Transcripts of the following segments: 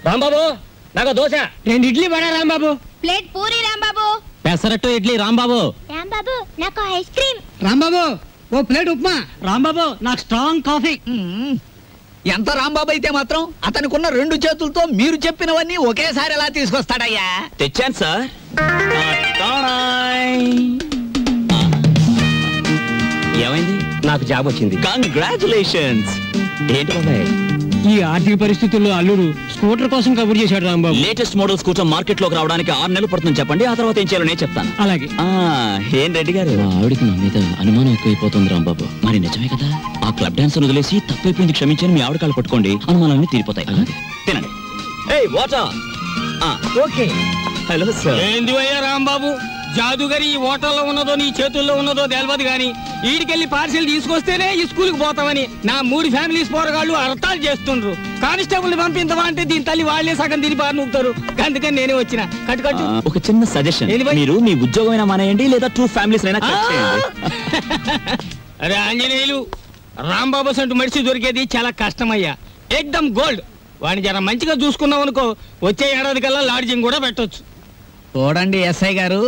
రాంబాబు నాకు దోశ 2 ఇడ్లీ పడా రాంబాబు. ప్లేట్ పూరి రాంబాబు. పెసరట్టు ఇడ్లీ రాంబాబు. రాంబాబు నాకు ice cream. Rambabu ఓ plate upma. Rambabu నాకు స్ట్రాంగ్ కాఫీ. ఎంత రాంబాబు అయితే మాత్రం అతనికున్న 2 చేతులతో మీరు చెప్పినవన్నీ ఒకేసారి ఎలా తీసుకొస్తాడయ్యా? తెచ్చాను సార్. ఏమైంది? నాకు జాబ్ వచ్చింది. కంగ్రాచులేషన్స్. ఏంటి బాబాయ్ ఈ ఆర్థిక పరిస్థితుల్లో అల్లుడు స్కూటర్ కోసం కబుర్ చేశాడు Rambabu. Latest model scooter market లోకి రావడానికి 6 నెలలు పడుతుంది చెప్పండి, ఆ తర్వాత ఏం చేయాలో నేను చెప్తాను. అలాగే. ఏం రెడ్డి గారు, ఆవిడికి నా మీద అనుమానం ఎక్కువైపోతుంది రాంబాబు. మరి నిజమే కదా, ఆ క్లబ్ డాన్సర్ వదిలేసి తప్పైపోయింది క్షమించని మీ ఆవిడ కాళ్ళు పట్టుకోండి, అనుమానాన్ని తీరిపోతాయి. తినండి. వాటర్. ఓకే. Hello sir. ఏంది అయ్యా రాంబాబు, జాదుగరి ఈ హోటల్లో ఉన్నదో నీ చేతుల్లో ఉన్నదో తెలియదు గాని ఈడికెళ్ళి పార్సిల్ తీసుకొస్తేనే ఈ స్కూల్కి పోతామని నా 3 ఫ్యామిలీస్ పోరగాళ్ళు అర్థాలు చేస్తుండ్రు. కానిస్టేబుల్ పంపించమా అంటే దీని తల్లి వాళ్లే సగం తిని బారి నూపుతారు. అందుకని నేనే వచ్చిన. కట్టు ఒక చిన్న సజెషన్, మీరు మీ ఉద్యోగమైనా మానేయండి లేదా 2 ఫ్యామిలీస్ అయినా కట్ చేయండి. అరే ఆంజనేయులు, రాంబాబు సంటూ మనిషి దొరికేది చాలా కష్టమయ్యా. ఎక్దమ్ గోల్డ్. వాడిని జర మంచిగా చూసుకున్నాం అనుకో, వచ్చే ఏడాది కల్లా లాడ్జింగ్ కూడా పెట్టొచ్చు. చూడండి ఎస్ఐ గారు,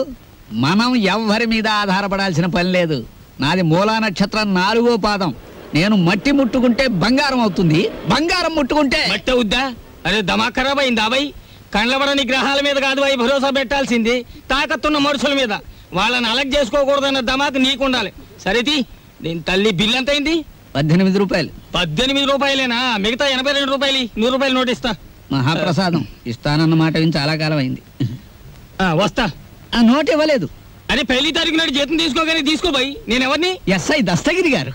మనం ఎవ్వరి మీద ఆధారపడాల్సిన పని లేదు. నాది మూలా నక్షత్రం 4వ పాదం. నేను మట్టి ముట్టుకుంటే బంగారం అవుతుంది, బంగారం ముట్టుకుంటే మట్టి అవుద్దా? అరే దమాక్ ఖరాబ్ అయిందా బాయ్? కండ్లబడని గ్రహాల మీద కాదు బాయ్ భరోసా పెట్టాల్సింది, తాకత్తున్న మనుషుల మీద. వాళ్ళని అలగ్ చేసుకోకూడదన్న దమాక్ నీకుండాలి. సరేది, దీని తల్లి బిల్ ఎంత అయింది? 18 రూపాయలు. 18 రూపాయలేనా? మిగతా 82 రూపాయలు 100 రూపాయలు నోట్ ఇస్తా. మహాప్రసాదం ఇస్తానన్న మాట విని చాలా కాలం అయింది. వస్తా. ఆ నోట్ ఇవ్వలేదు. అరే 1 తారీఖు నాడు జీతం తీసుకోగానే తీసుకో బాయ్. నేను ఎవరిని? ఎస్ఐ దస్తగిరి గారు.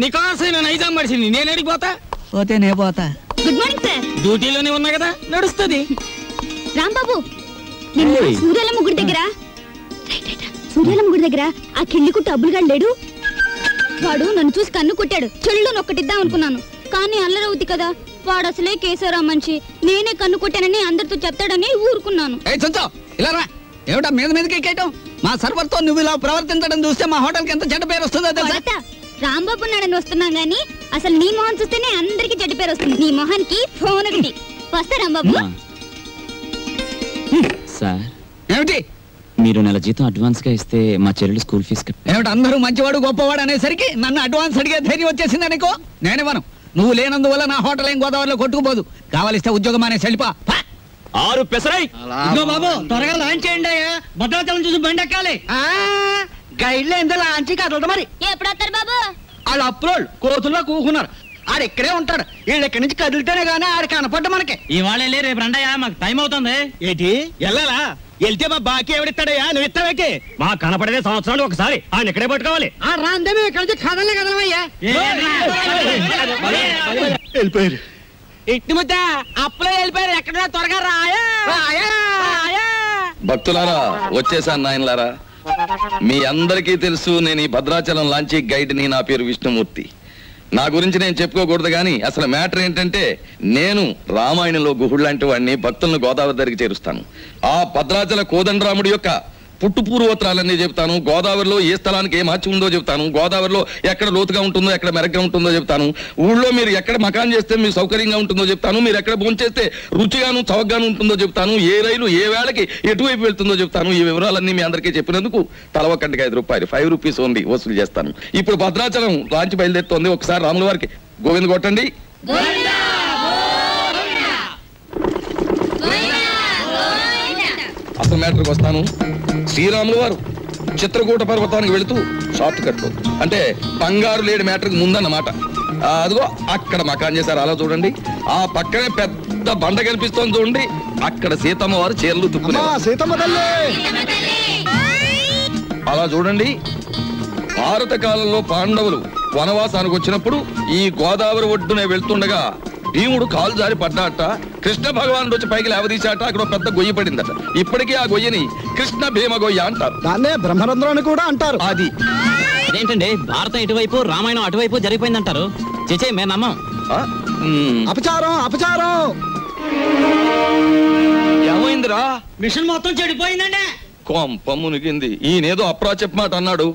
నికాసైన నైజాం మనిషిని. నేను అడిగిపోతా. పోతే నే పోతా. Good morning sir. డ్యూటీలోనే ఉన్నా కదా, నడుస్తుంది. రాంబాబు, నిన్న సూర్యాలమ్మ గుడి దగ్గర ఆ కిళ్ళి కుట్టు అబ్బులుగాడు లేడు? వాడు నన్ను చూసి కన్ను కుట్టాడు. చెల్లు నొక్కటిద్దాం అనుకున్నాను, కానీ అల్లరవుతి కదా. వాడు అసలే కేశవరా మనిషి. నేనే కన్ను కొట్టానని అందరితో చెప్తాడని ఊరుకున్నాను. ఏమిటా మీద మీదకి ఎక్కేయటం? మా సర్వర్ తో నువ్వు ఇలా ప్రవర్తించడం చూస్తే మా హోటల్ కి ఎంత చెడ్డ పేరు వస్తుందో తెలుసా? రాంబాబు నాడని వస్తున్నా గానీ అసలు నీ మొహం చూస్తేనే అందరికి చెడ్డ పేరు వస్తుంది. నీ మొహానికి ఫోన్ ఒకటి. వస్తా రాంబాబు. సార్ ఏమిటి? మీరు నెల జీతం అడ్వాన్స్ గా ఇస్తే మా చెల్లెలు స్కూల్ ఫీజు ఏమిటి? అందరూ మంచివాడు గొప్పవాడు అనేసరికి నన్ను అడ్వాన్స్ అడిగే ధైర్యం వచ్చేసింది అనుకో. నేనివ్వను. నువ్వు లేనందువల్ల నా హోటల్ ఏం గోదావరిలో కొట్టుకుపోదు. కావాలిస్తే ఉద్యోగం అనే వెళ్ళిపా. 6 పెసరై. బాబు త్వరగా లాంచ్ చేయండి. భద్రాచలం చూసి బండి ఎక్కాలి. గైడ్లో ఎంత లాంచి కదలదు మరి. ఎప్పుడు వస్తారు బాబు? వాళ్ళు అప్రోల్ కోతుల్లో కూకున్నారు. ఆడు ఇక్కడే ఉంటాడు. వీళ్ళు ఇక్కడి నుంచి కదిలితేనే గానీ ఆడు కనపడ్డ మనకి. ఇవాళ రేపు రండయ్యా, మాకు టైం అవుతుంది. ఏంటి వెళ్ళాలా? వెళ్తే మా బాకీ ఎవడిస్తాడయ్యా? నువ్వు ఇస్తావేకి? మా కనపడేదే సంవత్సరాలు ఒకసారి. ఆయన ఇక్కడే పట్టుకోవాలి. రాందే ఇక్కడ నుంచి కదలే కదలమయ్యా. వెళ్ళిపోయారు. ఇట్టి ముద్ద అప్పులో వెళ్ళిపోయారు. ఎక్కడ త్వరగా రాయా. భక్తులారా, వచ్చేసాను నాయనలారా. మీ అందరికీ తెలుసు, నేను ఈ భద్రాచలం లాంచీ గైడ్ని. నా పేరు విష్ణుమూర్తి. నా గురించి నేను చెప్పుకోకూడదు కానీ అసలు మ్యాటర్ ఏంటంటే, నేను రామాయణంలో గుహుడు లాంటి వాడిని. భక్తులను గోదావరి దగ్గరికి చేరుస్తాను. ఆ భద్రాచల కోదండరాముడి యొక్క పుట్టు పూర్వోత్తరాలన్నీ చెప్తాను. గోదావరిలో ఏ స్థలానికి ఏ మహత్యం ఉందో చెప్తాను. గోదావరిలో ఎక్కడ లోతుగా ఉంటుందో, ఎక్కడ మెరగ్గా ఉంటుందో చెప్తాను. ఊళ్ళో మీరు ఎక్కడ మకాన్ చేస్తే మీకు సౌకర్యంగా ఉంటుందో చెప్తాను. మీరు ఎక్కడ భోంచేస్తే రుచిగాను చవకగాను ఉంటుందో చెప్తాను. ఏ రైలు ఏ వేళకి ఎటువైపు వెళ్తుందో చెప్తాను. ఈ వివరాలన్నీ మీ అందరికీ చెప్పినందుకు తల ఒక్కంటికి 5 రూపాయలు, 5 రూపీస్ ఓన్లీ వసూలు చేస్తాను. ఇప్పుడు భద్రాచలం లాంచి బయలుదేరుతోంది. ఒకసారి రాముల వారికి గోవింద కొట్టండి. అసలు మ్యాటర్కి వస్తాను. శ్రీరాములు వారు చిత్రకూట పర్వతానికి వెళుతూ షార్ట్ కట్ అంటే బంగారు లేడి మ్యాటర్కి ముందన్నమాట. అదిగో అక్కడ మకాన్ చేశారు. అలా చూడండి. ఆ పక్కనే పెద్ద బండ కనిపిస్తోంది చూడండి. అక్కడ సీతమ్మ వారు చీరలు తుక్కున్నారు. అలా చూడండి. భారత కాలంలో పాండవులు వనవాసానికి వచ్చినప్పుడు ఈ గోదావరి ఒడ్డునే వెళ్తుండగా భీముడు కాలు జారి పడ్డాట. కృష్ణ భగవానుడు వచ్చి పైకి లేవదీశాట. అక్కడ పెద్ద గొయ్యి పడిందట. ఇప్పటికీ ఆ గొయ్యని కృష్ణ భీమ గొయ్య అంటారు. దాన్నే బ్రహ్మరంధ్రం కూడా అంటారు. అది అదేంటండి, భారతం ఇటువైపు రామాయణం అటువైపు జరిగిపోయిందంటారు. చేచే మేము నమ్మం. అపచారం అపచారం. ఏమైందిరా? మిషన్ మొత్తం చెడిపోయిందండి. కొంప మునిగింది. ఈయనేదో అప్రాచప్ మాట అన్నాడు.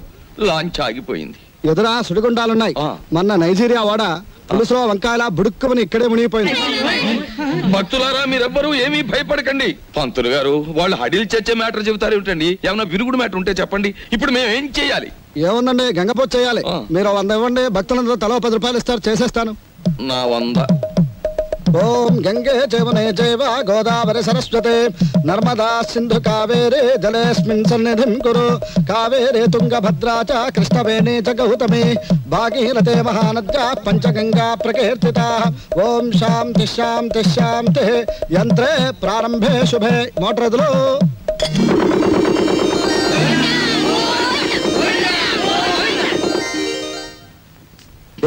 లాంచ్ ఆగిపోయింది. ఎదురా సుడిగుండాలున్నాయి. మొన్న నైజీరియా వాడ పులుసులో వంకాయల బుడుక్కుమని ఇక్కడే మునిగిపోయింది. భక్తులారా మీరెవ్వరూ ఏమీ భయపడకండి. పంతులు గారు వాళ్ళు హడిల్ చచ్చే మ్యాటర్ చెబుతారు ఏమిటండి? ఏమన్నా విరుగుడు మ్యాటర్ ఉంటే చెప్పండి. ఇప్పుడు మేము ఏం చేయాలి? ఏముందండి, గంగపోతు చేయాలి. మీరు 100 ఇవ్వండి, భక్తులందరూ తలో 10 రూపాయలు ఇస్తారు, చేసేస్తాను. నా 100. ఓం గంగే జవనే జైవ గోదావరి సరస్వతే నర్మదా సింధు కావేరే జలేస్మిన్ సన్నిధిం కురు కావేరే తుంగభద్రా చ కృష్ణవేణి చ గౌతమి భాగీరథే మహానద్యా పంచగంగా ప్రకీర్తితా. ఓం శాంతి శాంతి శాంతి. యంత్రే ప్రారంభే శుభే. మోటార్ ఎదులు.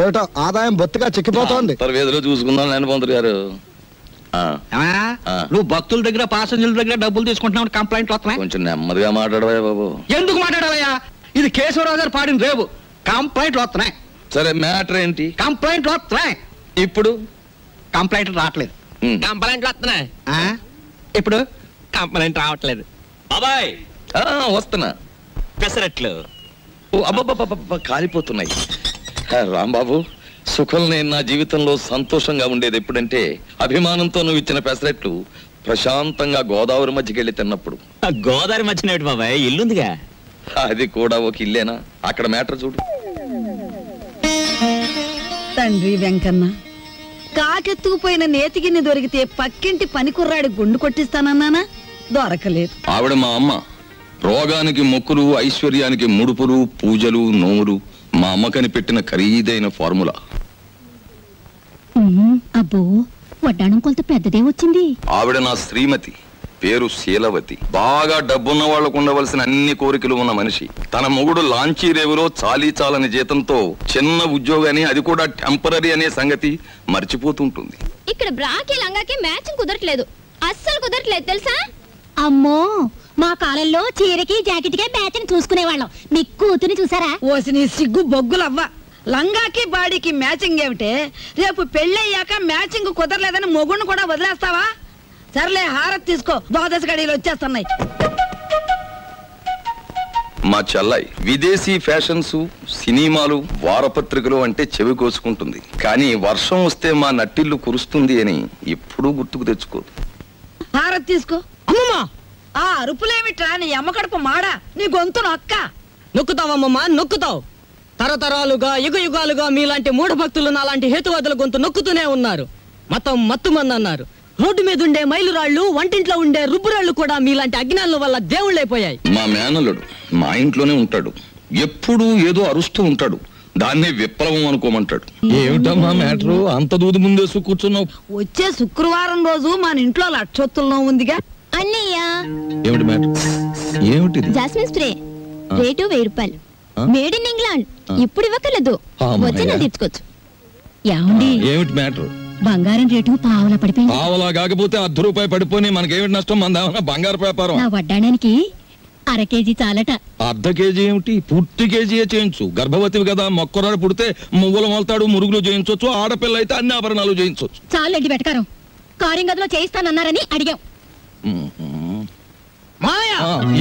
ఏమిటో ఆదాయం బొత్తిగా చిక్కిపోతోంది. వేదిలో చూసుకుందాం లేని పంతులు గారు. నువ్వు భక్తుల దగ్గర పాసెంజర్ల దగ్గర డబ్బులు తీసుకుంటున్నావు, కంప్లైంట్లు వస్తున్నాయి. కొంచెం నెమ్మదిగా మాట్లాడవా బాబు. ఎందుకు మాట్లాడవయ్యా? ఇది కేశవరావు గారు పాడిన రేవు. కంప్లైంట్లు వస్తున్నాయి. సరే మ్యాటర్ ఏంటి? కంప్లైంట్లు వస్తున్నాయి. ఇప్పుడు కంప్లైంట్లు రావట్లేదు. కంప్లైంట్లు వస్తున్నాయి. ఇప్పుడు కంప్లైంట్ రావట్లేదు. బాబాయ్ వస్తున్నా. పెసరట్లు. ఓ అబ్బబ్బబ్బ కాలిపోతున్నాయి. రాంబాబు, సుఖం నేను నా జీవితంలో సంతోషంగా ఉండేది ఎప్పుడంటే అభిమానంతో నువ్వు ఇచ్చిన పెసరెట్లు ప్రశాంతంగా గోదావరి మధ్యకి వెళ్ళి తిన్నప్పుడు. గోదావరి మధ్యన బాబాయ్ ఇల్లుందిగా. అది కూడా ఒక ఇల్లేనా? అక్కడ మ్యాటర్ చూడు. తండ్రి వెంకన్న, కాకెత్తుకుపోయిన నేతిగిన్ని దొరికితే పక్కింటి పనికుర్రాడి గుండు కొట్టిస్తానన్నానా? దొరకలేదు. ఆవిడ మా అమ్మ. రోగానికి మొక్కులు, ఐశ్వర్యానికి ముడుపులు, పూజలు, నోములు మా అమ్మకని పెట్టిన ఖరీదైన ఫార్ములా. అబ్బో, వడ్డాణం కొంత పెద్దదే వచ్చింది. ఆవిడ నా శ్రీమతి, పేరు శీలవతి. బాగా డబ్బున్న వాళ్లకు ఉండవలసిన అన్ని కోరికలు ఉన్న మనిషి. తన మొగుడు లాంచీ రేవులో చాలీ చాలని జీతంతో చిన్న ఉద్యోగాన్ని, అది కూడా టెంపరరీ అనే సంగతి మర్చిపోతుంటుంది. ఇక్కడ బ్రాకి లంగాకి మ్యాచింగ్ కుదరట్లేదు, అస్సలు కుదరట్లేదు తెలుసా? అమ్మో, మా కాలంలో చీరకి జాకెట్కే మ్యాచింగ్ చూసుకునేవాళ్ళం. మీ కూతుని చూసారా? ఓసి నీ సిగ్గు బొగ్గులవ్వ. లంగాకి బాడీకి మ్యాచింగ్ ఏమిటే? రేపు పెళ్ళయ్యాక మ్యాచింగ్ కుదరలేదని మొగుడిని కూడా వదిలేస్తావా? సర్లే, హారతి తీసుకో, ద్వాదశ గడియలు వచ్చేస్తున్నాయి. మా చెల్లాయి విదేశీ ఫ్యాషన్స్, సినిమాలు, వారపత్రికలు అంటే చెవి కోసుకుంటుంది. కానీ వర్షం వస్తే మా నట్టిల్లు కురుస్తుంది అని ఎప్పుడూ గుర్తుకు తెచ్చుకోదు. హారతి తీసుకో. అమ్మమ్మా, ఆ అరుపులేమిట్రా? నీ అమ్మకడుపు మాడా, నీ గొంతు నొక్క. నొక్కుతావమ్మమ్మా, నొక్కుతావు. తరతరాలుగా యుగ యుగాలుగా మీలాంటి మూఢ భక్తులు నాలాంటి హేతువాదుల గొంతు నొక్కుతూనే ఉన్నారు. మతం మత్తుమంది అన్నారు. రోడ్డు మీద ఉండే మైలురాళ్లు, వంటింట్లో ఉండే రుబ్బురాళ్లు కూడా మీలాంటి అజ్ఞానుల వల్ల దేవుళ్ళైపోయాయి. మా మేనల్లుడు మా ఇంట్లోనే ఉంటాడు. ఎప్పుడూ ఏదో అరుస్తూ ఉంటాడు. దాన్నే విప్లవం అనుకోమంటాడు. ఏమిటమ్మా మ్యాటరు? అంత దూది ముందేసు కూర్చున్నావు. వచ్చే శుక్రవారం రోజు మన ఇంట్లో లక్షొత్తుల్లో ఉందిగా. అన్నయ్య, ఏమిటి మ్యాటర్? ఏమిటిది? జాస్మిన్ స్ప్రే రేటు 1000 రూపాయలు. Made in England. ఇప్పుడు ఇవ్వకలేదు, వచ్చి నేను తెచ్చుకోవచ్చు. ఏమండి, ఏమిటి మ్యాటర్? బంగారం రేటు పావలా పడిపోయింది. పావలా కాకపోతే ₹10 పడిపోయి మనకేమిటి నష్టం? మన బంగారు వ్యాపారం. నా వడ్డాడానికి అర కేజీ చాలట. అర్ధ కేజీ ఏమిటి? పూర్తి కేజీయే చేయించు. గర్భవతివి కదా, మొక్కరాడు పుడితే మువ్వలు మొలతాడు, మురుగులు చేయించవచ్చు. ఆడపిల్ల అయితే అన్ని ఆభరణాలు చేయించవచ్చు. చాలండి వెటకారం. కారింగ్ గదిలో చేయిస్తానన్నారని అడిగాం.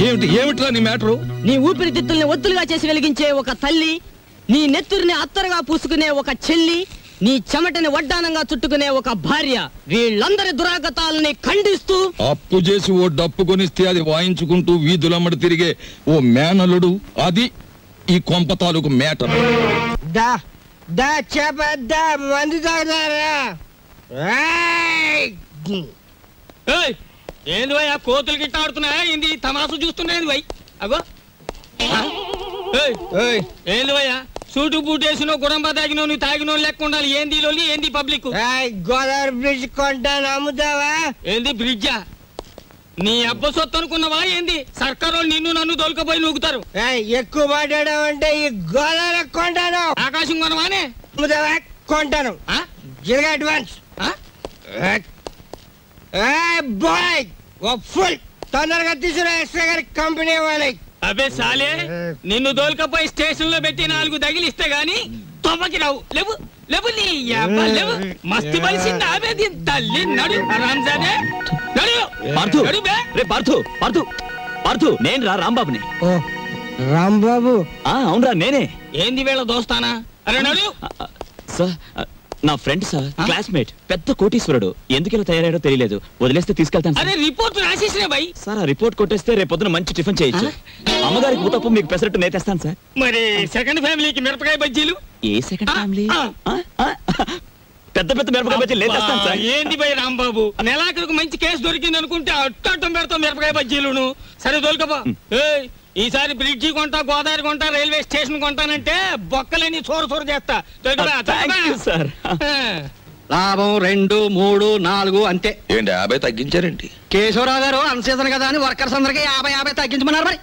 ఏమిటి ఏమిట్రా నీ మ్యాటరు? నీ ఊపిరితిత్తుల్ని ఒత్తులుగా చేసి వెలిగించే ఒక తల్లి, నీ నెత్తురిని అత్తరుగా పూసుకునే ఒక చెల్లి, నీ చెమటని వడ్డానంగా చుట్టుకునే ఒక భార్య, వీళ్ళందరి దురాగతాలని ఖండిస్తూ అప్పు చేసి ఓ డప్పు కొనిస్తే అది వాయించుకుంటూ వీధులమ్మడి తిరిగే ఓ మేనలుడు, అది ఈ కొంప తాలూకు మ్యాటర్. ఏంది వై, ఆ కోతులు గిట్ట ఆడుతున్నాయా? ఏంది తమాసు చూస్తున్నాయి వై? అగో ఏంది వయ్యా, సూటు బూట్ వేసినో గుడంబా తాగినో నువ్వు తాగినో లెక్క ఉండాలి. ఏంది లోలి, ఏంది పబ్లిక్? గోదావరి బ్రిడ్జ్ కొంటాను, అమ్ముతావా? ఏంది బ్రిడ్జా? నీ అబ్బ సొత్తు అనుకున్నావా ఏంది? సర్కారు నిన్ను నన్ను దొలకపోయి నూగుతారు. ఎక్కువ మాట్లాడావంటే ఈ గోదావరి కొంటాను. ఆకాశం కొనవానే? అమ్ముతావా? కొంటాను. జిల్గా అడ్వాన్స్ బాయ్ ఫుల్ తొందరగా తీసుకురా ఎస్ఐ గారి కంపెనీ వాళ్ళకి. అబే సాలే, నిన్ను దోల్కపోయి స్టేషన్ లో పెట్టి 4 తగిలిస్తే గాని తొమ్మకి రావు. లేవు లేవు, నీ అబ్బా లేవు. మస్తు బలిసింది ఆమె దీని తల్లి. నడు రాంజానే, నడు నడు బే. రే పార్థు, పార్థు, పార్థు, నేను రా రాంబాబుని. రాంబాబు? అవునరా నేనే. ఏంది వీళ్ళ దోస్తానా? అరే నడు. సార్ నా ఫ్రెండ్ సార్, క్లాస్మేట్, పెద్ద కోటీశ్వరుడు. ఎందుకు ఇలా తయారయ్యాడో తెలియలేదు. వదిలేస్తే తీసుకెళ్తాను. అరే రిపోర్ట్ రాసేసినా భయ్. సార్ ఆ రిపోర్ట్ కొట్టేస్తే రేపు పొద్దున మంచి టిఫిన్ చేయొచ్చు. అమ్మగారికి ఊతప్పం, మీకు పెసరట్టు నేతేస్తాను సార్. మరి సెకండ్ ఫ్యామిలీకి మిరపకాయ బజ్జీలు? ఏ సెకండ్ ఫ్యామిలీ? పెద్ద పెద్ద మిరపకాయ బజ్జీలు నేతేస్తాను సార్. ఏంటి భయ్ రాంబాబు, నెలాఖరికి మంచి కేసు దొరికింది అనుకుంటే అట్టం పెడతాం మిరపకాయ బజ్జీలును. సరే దొరకబా. ఈసారి బ్రిడ్జి కొంటా, గోదావరి కొంటా, రైల్వే స్టేషన్ కొంటానంటే బొక్కలని చోర చేస్తా. లాభం 2, 3, 4 అంతే. ఏంటి 50 తగ్గించారేంటి? కేశవరావు గారు అన్ సీజన్ కదా అని వర్కర్స్ అందరికి 50 తగ్గించమన్నారు. మరి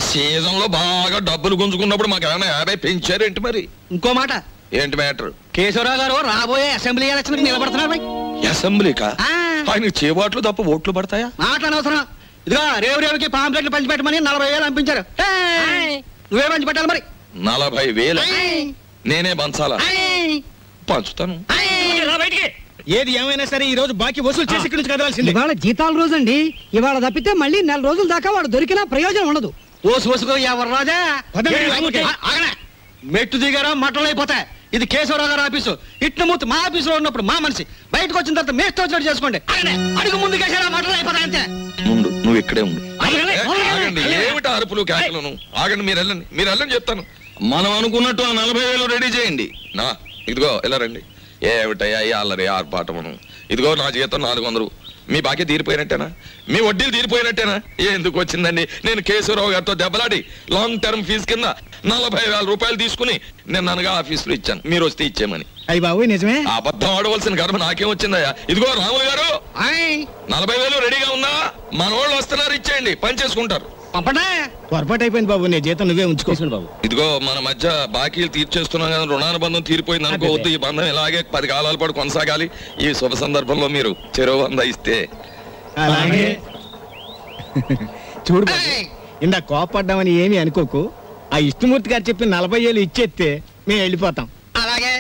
సీజన్ లో బాగా డబ్బులు గుంజుకున్నప్పుడు మాకు ఏమైనా 50 పెంచారేంటి? మరి ఇంకో మాట. ఏంటి మ్యాటర్? కేశవరావు గారు రాబోయే అసెంబ్లీ ఎలక్షన్ నిలబడుతున్నారు. అసెంబ్లీకా? ఆయనకు చేబాట్లు తప్ప ఓట్లు పడతాయా? మాట్లాడనవసరం. ఇదిగో రేవుకి పాంప్లెట్లు పంచిపెట్టమని 40,000 పంపించారు. నువ్వే పంచి పెట్టాలి. మరి 40,000 నేనే పంచాలా? పంచుతాను. ఏది ఏమైనా సరే ఈ రోజు బాకీ వసూలు చేసి ఇక్కడి నుంచి కదలాల్సింది. ఇవాళ జీతాల రోజు అండి. ఇవాళ తప్పితే మళ్ళీ 4 రోజుల దాకా వాడు దొరికినా ప్రయోజనం ఉండదు. ఓసుకో ఎవరు రాజా మెట్టు దిగారా మట్టలు అయిపోతాయి. ఇది కేశవరావు గారు ఆఫీసు. ఇట్ల మూర్తి మా ఆఫీసులో ఉన్నప్పుడు మా మనిషి, బయటకు వచ్చిన తర్వాత మేస్తో వచ్చినట్టు చేసుకోండి. అడుగు ముందు కేసారా మట్టలు అయిపోతాయి అంతే. ముందు నువ్వు ఇక్కడే ఉండు. ఆగండి, ఏమిటా అరుపులు కేకలను? ఆగండి, మీరు వెళ్ళండి చెప్తాను. మనం అనుకున్నట్టు ఆ 40,000 రెడీ చేయండి. నా ఇదిగో ఇలా రండి. ఏమిటయ్యా ఈ అల్లరి ఆర్పాటమును? ఇదిగో నా జీతం 400. మీ బాకీ తీరిపోయినట్టేనా? మీ వడ్డీలు తీరిపోయినట్టేనా? ఎందుకు వచ్చిందండి? నేను కేశవరావు గారితో దెబ్బలాడి లాంగ్ టర్మ్ ఫీజు కింద 40,000 రూపాయలు తీసుకుని నేను అనగా ఆఫీసులో ఇచ్చాను. మీరు వస్తే ఇచ్చేమని. అయ్యి బాబు నిజమే. అబద్ధం ఆడవలసిన గర్భ నాకేం వచ్చిందయ్యా? ఇదిగో రాము గారు, 40,000 రెడీగా ఉందా? మన వాళ్ళు వస్తున్నారు, ఇచ్చేయండి, పని చేసుకుంటారు. పొరపాటు అయిపోయింది బాబు. నీ జీతం నువ్వే ఉంచుకోవాలి బాబు. ఇదిగో మన మధ్య బాకీలు తీర్చేస్తున్నాం కదా, రుణానుబంధం తీరిపోయింది అనుకోవద్దు. ఈ బంధం ఇలాగే 10 కాలాల పాటు కొనసాగాలి. ఈ శుభ సందర్భంలో మీరు చెరో 100 ఇస్తే. అలాగే చూడు బాబు, ఇందా కోపడ్డామని ఏమీ అనుకోకు. ఆ విష్ణుమూర్తి గారు చెప్పి 40,000 ఇచ్చేస్తే మేము వెళ్ళిపోతాం. అలాగే.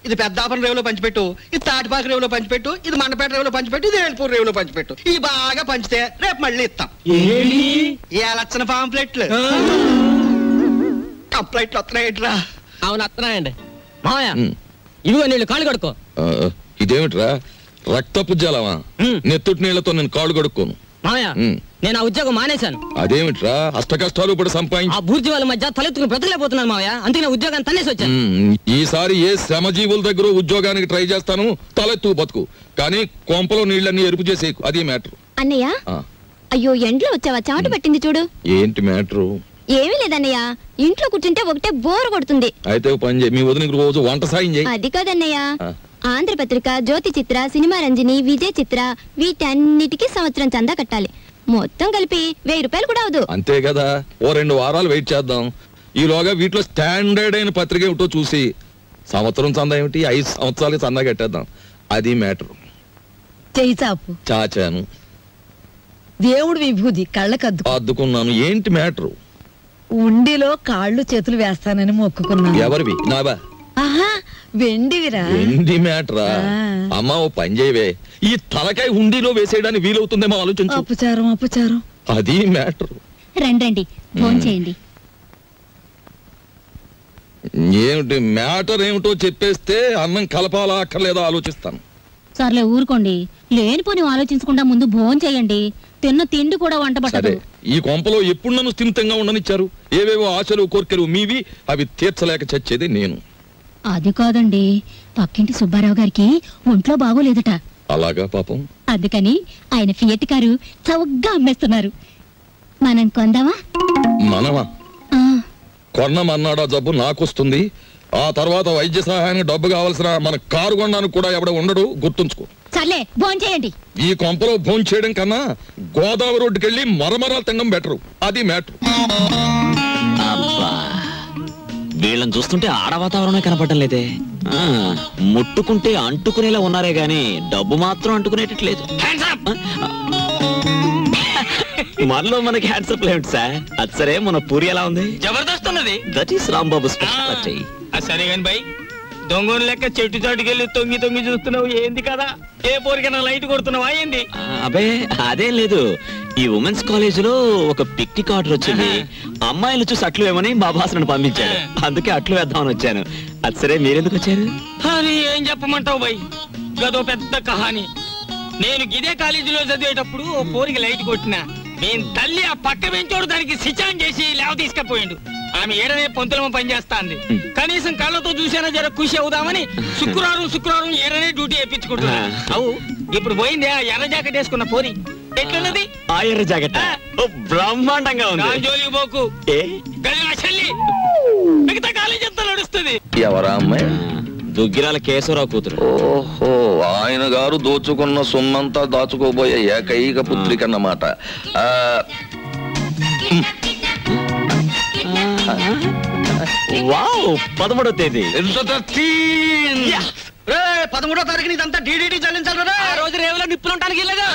ఇది పెద్దాపురం రేవులో పంచిపెట్టు, ఇది తాటిపాక రేవులో పంచిపెట్టు, ఇది మండపేట రేవులో పంచిపెట్టు, ఇది ఏల్పూర్ రేవులో పంచిపెట్టు. ఇది బాగా పంచితే రేపు మళ్ళీ ఇస్తాం. లక్షణ పాంప్లెట్లు కంప్లైంట్లు వస్తున్నాయిట్రా. అవును వస్తున్నాయండి. మావయ్య ఇదిగో నీళ్ళు కాళ్ళు కడుక్కో. ఇదేమిట్రా రక్తపు జలమా? నెత్తుటి నీళ్లతో నేను కాళ్ళు కడుక్కోను. మావయ్య నేను ఆ ఉద్యోగం మానేశాను. అదేమిట్రా అష్ట కష్టాలు ఇప్పుడు సంపాదించి ఆ బూర్జీ వాళ్ళ మధ్య తలెత్తుకుని బ్రతకలేకపోతున్నాను మావయ్య. అందుకే ఉద్యోగాన్ని తన్నేసి వచ్చాను. ఈసారి ఏ శ్రమజీవుల దగ్గర ఉద్యోగానికి ట్రై చేస్తాను. తలెత్తు బతుకు, కానీ కొంపలో నీళ్ళన్నీ ఎరుపు చేసేకు. అది మ్యాటర్. అన్నయ్య అయ్యో ఎండ్లో వచ్చావా? చెమట పట్టింది చూడు. ఏంటి మ్యాటరు? ఏమీ లేదన్నయ్య, ఇంట్లో కూర్చుంటే ఒకటే బోర్ కొడుతుంది. అయితే పని చేయి, మీ వదినకి రోజు వంట సాయం చేయి. అది కాదన్నయ్య, ఆంధ్రపత్రిక, జ్యోతి చిత్ర, సినిమా రంజని, విజయ్ చిత్ర వీటన్నిటికీ సంవత్సరం చందా కట్టాలి. మొత్తం కలిపి 1000 రూపాయలు కూడా అవదు. అంతే కదా, ఓ 2 వారాలు వెయిట్ చేద్దాం. ఈలోగా వీటిలో స్టాండర్డ్ అయిన పత్రిక ఏమిటో చూసి సంవత్సరం చందా ఏమిటి 5 సంవత్సరాలకి చందా కట్టేద్దాం. అది మ్యాటర్. చెయ్యి చాపు. చాచాను. దేవుడు విభూది కళ్ళకద్దు అద్దుకున్నాను. ఏంటి మ్యాటరు? ఉండిలో కాళ్ళు చేతులు వేస్తానని మొక్కుకున్నాను. ఎవరివి? నావా? ఆహా వెండివిరా. వెండి మ్యాటరా? అమ్మా ఓ పని చేయవే, ఈ తలకాయ హుండీలో వేసేయడానికి వీలవుతుందేమో ఆలోచించు. అపచారం. అది మ్యాటర్. రండి ఫోన్ చేయండి. ఏమిటి మ్యాటర్ ఏమిటో చెప్పేస్తే అన్నం కలపాలా అక్కర్లేదో ఆలోచిస్తాను. సర్లే ఊరుకోండి, లేనిపోని ఆలోచించకుండా ముందు భోజనం చేయండి. తిన్న తిండి కూడా వంట పట్టదు. ఈ కొంపలో ఎప్పుడు నన్ను స్థిమితంగా ఉండనిచ్చారు? ఏవేవో ఆశలు కోర్కెలు మీవి, అవి తీర్చలేక చచ్చేది నేను. అది కాదండి, పక్కింటి సుబ్బారావు గారికి ఒంట్లో బాగోలేదట. అలాగా పాపం. అందుకని ఆయన ఫియట్ కారు చౌకగా అమ్మేస్తున్నారు. మనం కొందామా? మనమా? కొన్నమన్నాడా జబ్బు నాకొస్తుంది. ఆ తర్వాత వైద్య సహాయానికి డబ్బు కావాల్సిన మన కారు కొనడానికి కూడా ఎవడ ఉండడు, గుర్తుంచుకో. సర్లే భోజనం చేయండి. ఈ కొంపలో భోజనం చేయడం కన్నా గోదావరి రోడ్డుకి వెళ్ళి మరమరాలు తినడం బెటరు. అది మ్యాటర్. వీళ్ళని చూస్తుంటే ఆడ వాతావరణమే కనపడటం లేదే. ముట్టుకుంటే అంటుకునేలా ఉన్నారే గాని డబ్బు మాత్రం అంటుకునేటట్లేదు. మనలో మనకి హ్యాండ్సప్ లేవుంది సార్. అది సరే, మన పూరి ఎలా ఉంది? జబర్దస్త్ ఉన్నది. That is Rambabu speciality. సరే గాని బై, దొంగను లెక్క చెట్టు చాటుకెళ్ళి తొంగి చూస్తున్నావు ఏంది కదా? ఏ పోరికైనా లైట్ కొడుతున్నావా ఏంది? అబే అదేం లేదు, ఈ ఉమెన్స్ కాలేజ్ లో ఒక పిక్నిక్ ఆర్డర్ వచ్చింది. అమ్మాయిలు చూసి అట్లు వేమని మా బాస్ నన్ను పంపించాడు. అందుకే అట్లు వేద్దామని వచ్చాను. అది సరే, మీరెందుకు వచ్చారు? అని ఏం చెప్పమంటావు బై, గదో పెద్ద కహాని. నేను గిదే కాలేజీలో చదివేటప్పుడు ఓ పోరికి లైట్ కొట్టినా. నేను తల్లి ఆ పక్క పెంచోడు దానికి సిచాన్ చేసి లేవ తీసుకపోయిండు. ఆమె ఏడనే పొంతులమ పనిచేస్తాంది. కనీసం కళ్ళతో చూసేనా జర ఖుషి అవుదామని శుక్రవారం ఏడనే డ్యూటీ వేయించుకుంటున్నా. అవు ఇప్పుడు పోయింది ఆ ఎర్ర జాకెట్ వేసుకున్న పోరి. ఎట్లున్నది ఆ ఎర్ర జాకెట్? బ్రహ్మాండంగా ఉంది. జోలికి పోకు, మిగతా కాలేజీ అంతా నడుస్తుంది. ఎవరా అమ్మాయి? దుగ్గిరాల కేశవరావు కూతురు. ఓహో, ఆయన గారు దోచుకున్న సొమ్మంతా దాచుకోబోయే ఏకైక పుత్రిక అన్నమాట. వావ్, 13వ తేదీ. 13వ తారీఖున ఇదంతా డీడీటీ చెల్లించాలి. ఆ రోజు రేవులో నిప్పులుంటానికి వెళ్ళగా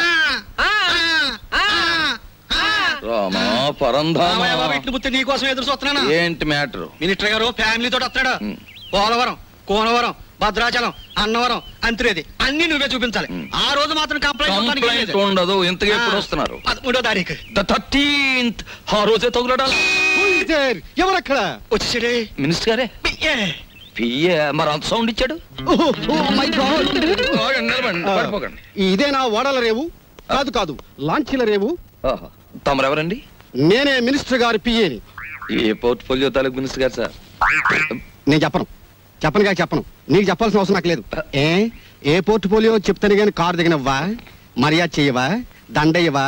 నీకోసం ఎదురు చూస్తున్నాను. ఏంటి మ్యాటర్? మినిస్టర్ గారు ఫ్యామిలీ తోటి వస్తాడు. పోలవరం, కోనవరం, భద్రాచలం, అన్నవరం, అంత్రేది అన్ని నువ్వే చూపించాలి. ఆ రోజు మాత్రం కంప్లైంట్ ఉండదు. ఇంతగా ఎప్పుడు వస్తున్నారు? 13వ తారీఖు. 13th. ఆ రోజే తగులడాలి. ఎవరక్కడ వచ్చేసాడే మినిస్టర్ గారే. పియ్యే మరి అంత సౌండ్ ఇచ్చాడు. పడిపోకండి. ఇదేనా ఓడల రేవు? కాదు కాదు, లాంచీల రేవు. తమరెవరండి? నేనే మినిస్టర్ గారి పియ్యేని. ఏ పోర్ట్ఫోలియో తాలూకు మినిస్టర్ గారు సార్? నేను చెప్పను నీకు చెప్పాల్సిన అవసరం నాకు లేదు. ఏ పోర్ట్ఫోలియో చెప్తాను గాని కారు దిగనవ్వా, మర్యాద చెయ్యవా, దండయ్యవా?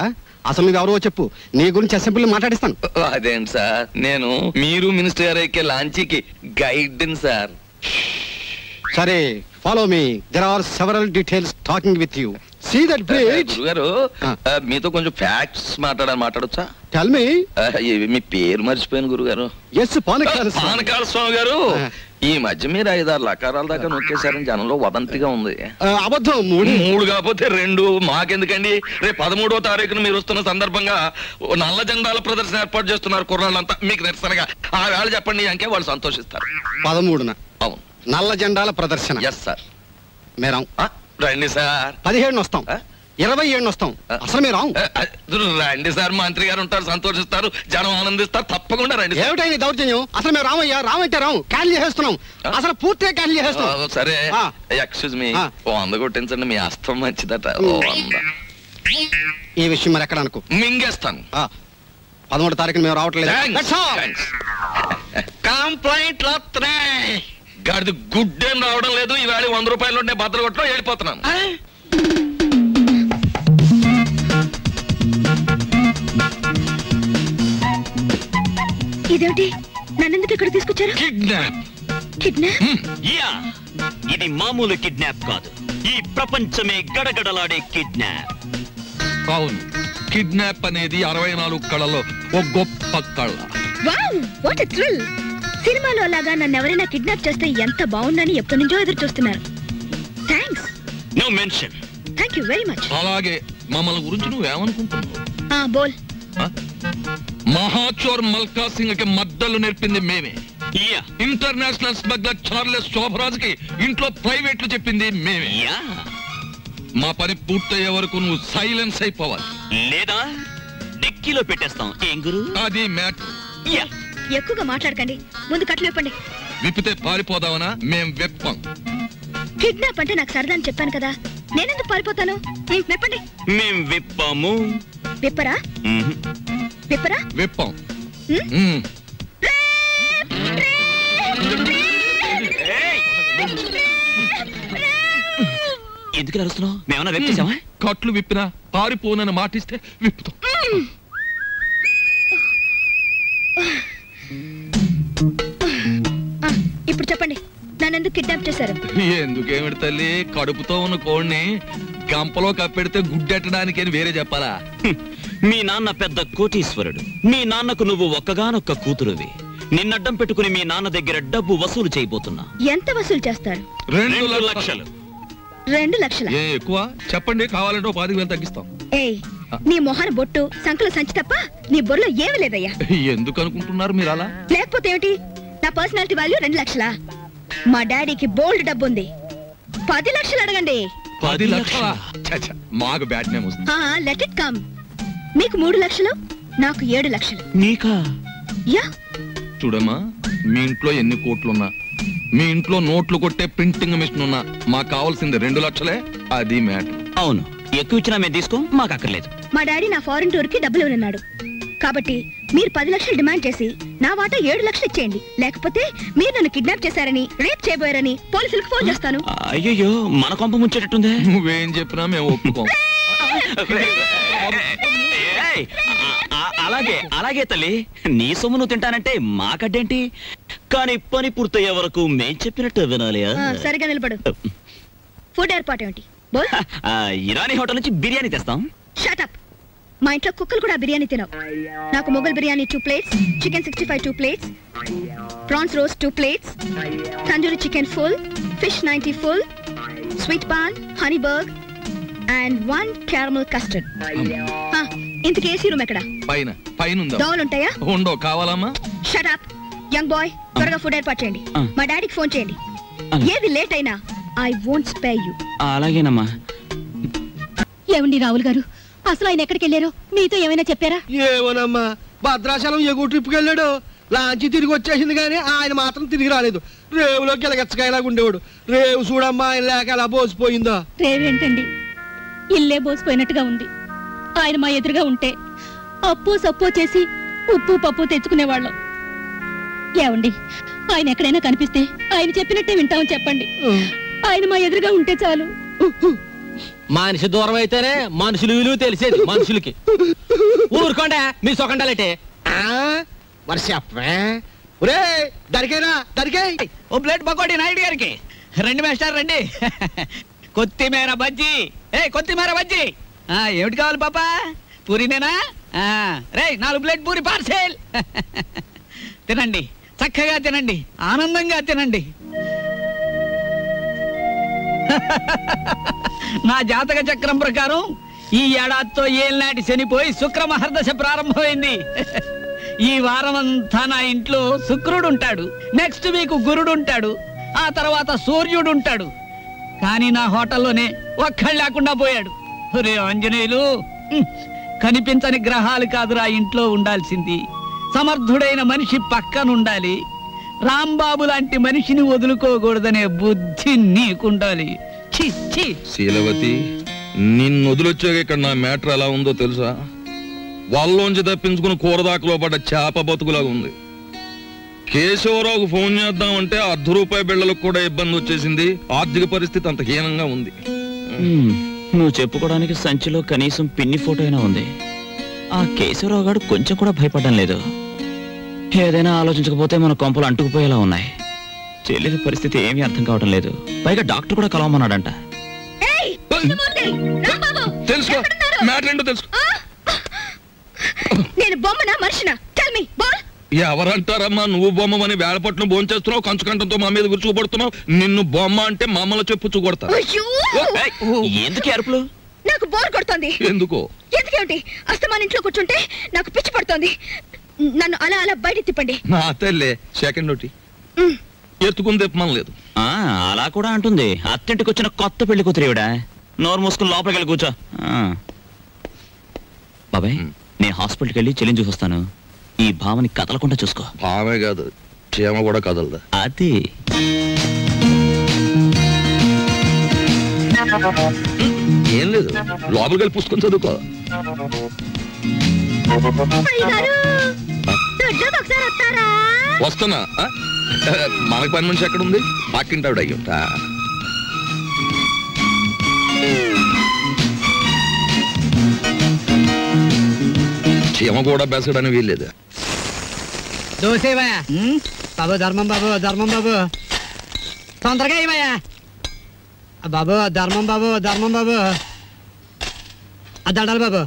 అసలు నువ్వు ఎవరో చెప్పు, నీ గురించి అసెంబ్లీ మాట్లాడిస్తాను. అదేంటి సార్, నేను మీరు మినిస్టర్ గారు ఎక్కే లాంచీకి గైడ్ సార్. సరే, follow me. There are several details talking with you. See that bridge. గురుగారు, మీతో కొంచెం ఫ్యాక్ట్స్ మాట్లాడొచ్చా? Tell me. మీ పేరు మర్చిపోయాను గురుగారు. ఎస్, పానకాల స్వామి గారు. ఈ మధ్య మీరు 5-6 లకారాల దాకా నొక్కేశారని జనంలో వదంతిగా ఉంది. అబద్ధం. 3 కాకపోతే 2. మాకెందుకండి? రేపు 13వ తారీఖున మీరు వస్తున్న సందర్భంగా నల్ల జెండాల ప్రదర్శన ఏర్పాటు చేస్తున్నారు కుర్రాళ్ళంతా. మీకు నిరసనగా ఆ వేళ చెప్పండి అంకే వాళ్ళు సంతోషిస్తారు. 13న? అవును, నల్ల జెండాల ప్రదర్శన. Yes sir. మేరాం. రండి సార్. 17 వస్తాం, 27 వస్తాం. అసలు మీరు రండి సార్, మంత్రి గారు ఉంటారు, సంతోషిస్తారు, జనం ఆనందిస్తారు. తప్పకుండా రండి. ఏమిటైంది దౌర్జన్యం? అసలు మేము రామయ్యా, రామంటే రాము, క్యాన్సిల్ చేసేస్తున్నాం. అసలు పూర్తిగా క్యాన్సిల్ చేసేస్తున్నాం. సరే, ఎక్స్క్యూజ్ మీ, 100 కొట్టించండి. మీ అస్తం మంచిదట. 100. ఈ విషయం మరి ఎక్కడ అనుకో, మింగేస్తాను. 13వ తారీఖున మేము రావట్లేదు. కంప్లైంట్ గాడిది గుడ్డేం రావడం లేదు. ఈవేళ 100 రూపాయలు ఉంటే బద్దలు కొట్టడం వెళ్ళిపోతున్నాను. ఇదేంటి, నన్నెందుకు ఇక్కడ తీసుకొచ్చారు? ఇది మామూలు కిడ్నాప్ కాదు. ఈ ప్రపంచమే గడగడలాడే కిడ్నాప్. అవును, కిడ్నాప్ అనేది 64 కళలో ఒక గొప్ప కళ. Wow, what a thrill. సినిమాలో అలాగా నన్ను ఎవరైనా కిడ్నాప్ చేస్తే ఎంత బాగుందని ఎప్పటి నుంచో ఎదురు చూస్తున్నారు. Thanks. No mention. Thank you very much. అలాగే మమ్మల్ని గురించి నువ్వేమనుకుంటున్నావు? బోల్. మహాచోర్ మల్కా సింగ్ కి మద్దలు నేర్పింది మేమే. ఇంటర్నేషనల్ స్మగ్లర్ చార్లెస్ శోభరాజ్ కి ఇంట్లో ప్రైవేట్లు చెప్పింది మేమే. మా పని పూర్తయ్యే వరకు నువ్వు సైలెన్స్ అయిపోవాలి, లేదా డెక్కీలో పెట్టేస్తాం. ఏం గురు? అది మ్యాటర్. ఎక్కువగా మాట్లాడకండి, ముందు కట్లు విప్పండి. విప్పితే పారిపోదామనా? మేం వెప్పం. కిడ్నాప్ అంటే నాకు సరదా అని చెప్పాను కదా, నేనెందుకు పారిపోతాను? విప్పండి. మేం విప్పాము. విప్పరా? విప్పరా? విప్పం. ఎందుకు అరుస్తున్నావు? మేమన్నా వెప్ చేసామా? కట్లు విప్పినా పారిపోనని మాటిస్తే విప్పుతాం. ఇప్పుడు చెప్పండి, నన్నెందుకు కిడ్నాప్ చేశారు? ఎందుకేమిటి తల్లి, కడుపుతో ఉన్న కోడిని గంపలో కప్పెడితే గుడ్డెట్టడానికి అని వేరే చెప్పాలా? మీ నాన్న పెద్ద కోటీశ్వరుడు. మీ నాన్నకు నువ్వు ఒక్కగానొక్క కూతురువి. నిన్నడ్డం పెట్టుకుని మీ నాన్న దగ్గర డబ్బు వసూలు చేయబోతున్నా. ఎంత వసూలు చేస్తారు? 2 లక్షలు. 2 లక్షల? ఎక్కువ చెప్పండి, కావాలంటే 10,000 తగ్గిస్తాం. ఏయ్, నీ మొహన బొట్టు, సంకల సంచి తప్ప నీ బొర్రలో ఏమీ లేదయ్యా. ఎందుకు అనుకుంటున్నారు మీరు అలా? లేకపోతే ఏమిటి, నా పర్సనాలిటీ వాల్యూ 2 లక్షలా? మా డాడీకి బోల్డ్ డబ్బు ఉంది. 10 లక్షలు అడగండి. 10 లక్షలా? మాకు బ్యాడ్ నేమ్ వస్తుంది. Let it come. మీకు 3 లక్షలు, నాకు 7 లక్షలు. నీకా? యా. చూడమ్మా, మీ ఇంట్లో ఎన్ని కోట్లున్నా, మీ ఇంట్లో నోట్లు కొట్టే ప్రింటింగ్ మిషన్ ఉన్నా, మాకు కావాల్సింది 2 లక్షలే. అది మ్యాటర్. అవును, ఎక్కువ ఇచ్చినా మేము తీసుకో, మాకు అక్కర్లేదు. మా డాడీ నా ఫారెన్ టూర్ కి డబ్బులు ఉన్నాడు కాబట్టి మీరు 10 లక్షలు డిమాండ్ చేసి నా వాటా 7 లక్షలు ఇచ్చేయండి. లేకపోతే మీరు నన్ను కిడ్నాప్ చేశారని, రేప్ చేయబోయారని పోలీసులకు ఫోన్ చేస్తాను. అయ్యో, మన కొంప ముంచేటట్టుందే. నువ్వేం చెప్పినా మేము ఒప్పుకోం. అలాగే అలాగే తల్లి, నీ సొమ్ము నువ్వు తింటానంటే మాకడ్డేంటి? కానీ పని పూర్తయ్యే వరకు మేం చెప్పినట్టు వినాలి. సరిగా నిలబడు. ఫుడ్ ఏర్పాటు ఏమిటి? ఇరానీ హోటల్ నుంచి బిర్యానీ తెస్తాం. Shut up. మా ఇంట్లో కుక్కలు కూడా బిర్యానీ తినవు. నాకు Mughal biryani 2 plates, chicken 65 2 plates, prawns roast 2 plates, tandoori chicken full, fish 90 full, sweet paan, honey burg and 1 caramel custard. ఇంతకీ ఏసీ రూమ్ ఎక్కడ? పైన ఉందా? దోవలు ఉంటాయా? ఉండో. కావాలమ్మా? షట్ అప్ యంగ్ బాయ్, త్వరగా ఫుడ్ ఏర్పాటు చేయండి. మా డాడీకి ఫోన్ చేయండి. ఏది లేట్ అయినా ఐ వోంట్ స్పేర్ యు. అలాగేనమ్మా. ఏమండి రావుల్ గారు, అసలు ఆయన ఎక్కడికి వెళ్ళారో మీతో ఏమైనా చెప్పారా? ఏమోనమ్మా, భద్రాచలం ఎగువ ట్రిప్కి వెళ్ళాడు. లాంచి తిరిగి వచ్చేసింది కానీ ఆయన మాత్రం తిరిగి రాలేదు. రేవులో గిలగచ్చకాయలాగా ఉండేవాడు. రేవు చూడమ్మా, ఆయన లేక ఎలా బోసిపోయిందో. రేవేంటండి, ఇల్లే బోసిపోయినట్టుగా ఉంది. ఆయన మా ఎదురుగా ఉంటే అప్పు సప్పు చేసి ఉప్పు పప్పు తెచ్చుకునేవాళ్ళం. ఏమండి, ఆయన ఎక్కడైనా కనిపిస్తే ఆయన చెప్పినట్టే వింటామని చెప్పండి. ఆయన మా ఎదురుగా ఉంటే చాలు. మనిషి దూరం అయితేనే మనుషులు విలువ తెలిసేది మనుషులకి. ఊరుకోండా మీ సొకండాలంటే. మరి చెప్పే. ఒరే దరికేనా, దరికే. ఓ ప్లేట్ పకోడీ నాయుడు గారికి. రండి మాస్టర్ రండి. కొత్తిమీర బజ్జీ. కొత్తిమీర బజ్జీ. ఏమిటి కావాలి పాపా? పూరినేనా? రే 4 ప్లేట్ పూరి పార్సెల్. తినండి, చక్కగా తినండి, ఆనందంగా తినండి. నా జాతక చక్రం ప్రకారం ఈ ఏడాదితో ఏళ్ళనాటి శనిపోయి శుక్ర మహర్దశ ప్రారంభమైంది. ఈ వారం అంతా నా ఇంట్లో శుక్రుడు ఉంటాడు, నెక్స్ట్ వీక్ గురుడు ఉంటాడు, ఆ తర్వాత సూర్యుడు ఉంటాడు. కానీ నా హోటల్లోనే ఒక్కళ్ళు లేకుండా పోయాడు. రే ఆంజనేయులు, కనిపించని గ్రహాలు కాదురా ఇంట్లో ఉండాల్సింది. సమర్థుడైన మనిషి పక్కనుండాలి. రాంబాబు లాంటి మనిషిని వదులుకోకూడదనే బుద్ధి నీకుండాలి. శీలవతి, నిన్ను వదిలొచ్చాక ఇక్కడ నా మ్యాటర్ ఎలా ఉందో తెలుసా? వాళ్ళలోంచి తప్పించుకుని కూరదాకలో పడ్డ చేప బతుకులాగా ఉంది. కేశవరావుకు ఫోన్ చేద్దామంటే ₹1/2 బిళ్ళలకు కూడా ఇబ్బంది వచ్చేసింది. ఆర్థిక పరిస్థితి అంత హీనంగా ఉంది. నువ్వు చెప్పుకోవడానికి సంచిలో కనీసం పిన్ని ఫోటో అయినా ఉంది. ఆ కేశవరావు గారు కొంచెం కూడా భయపడడం లేదు. ఏదైనా ఆలోచించకపోతే మన కొంపలు అంటుకుపోయేలా ఉన్నాయి. చెల్లెలి పరిస్థితి ఏమీ అర్థం కావడం లేదు. పైగా డాక్టర్ కూడా కలవమన్నాడంట. తెలుసుకో, మ్యాటర్ ఏంటో తెలుసుకో. నేను బొమ్మనా మనిషినా? Tell me ball. ఎవరంటారమ్మా నువ్వు బొమ్మని? వేళపట్నం భోంచేస్తున్నావు, కంచుకంఠంతో మా మీద విరుచుకుపడుతున్నావు. నిన్ను బొమ్మ అంటే మమ్మల్ని చెప్పు కొడతా. ఎందుకు అరుపులు? నాకు బోర్ కొడుతోంది. ఎందుకో? ఎందుకేమిటి? అస్తమాన్ ఇంట్లో కూర్చుంటే నాకు పిచ్చి పడుతోంది. నన్ను అలా అలా బయట తిప్పండి. నా తల్లే సెకండ్ ఒకటి ఎత్తుకుని తిప్పమని లేదు. అలా కూడా అంటుంది. అత్తింటికి వచ్చిన కొత్త పెళ్లి కూతురేవిడా. నోరు మూసుకుని లోపలికి వెళ్ళి కూర్చో. బాబాయ్, నేను హాస్పిటల్కి వెళ్ళి చెల్లిని చూసొస్తాను. ఈ భావని కదలకుండా చూసుకో. భావే కాదు, క్షేమ కూడా కదలదా. అది ఏం లేదు, లోపలికి వెళ్ళి పుస్తకం చదువుకో. వస్తున్నా. మనకు పని మనిషి ఎక్కడ ఉంది? పక్కింటావిడ అయ్యుంటా. చీమ కూడా బెసడని వీల్లేదు. దోసేవయ్యా బాబు, ధర్మం బాబు, ధర్మం బాబు, తొందరగా ఇవయ్యా బాబు, ధర్మం బాబు, ధర్మం బాబు, దండాలి బాబు,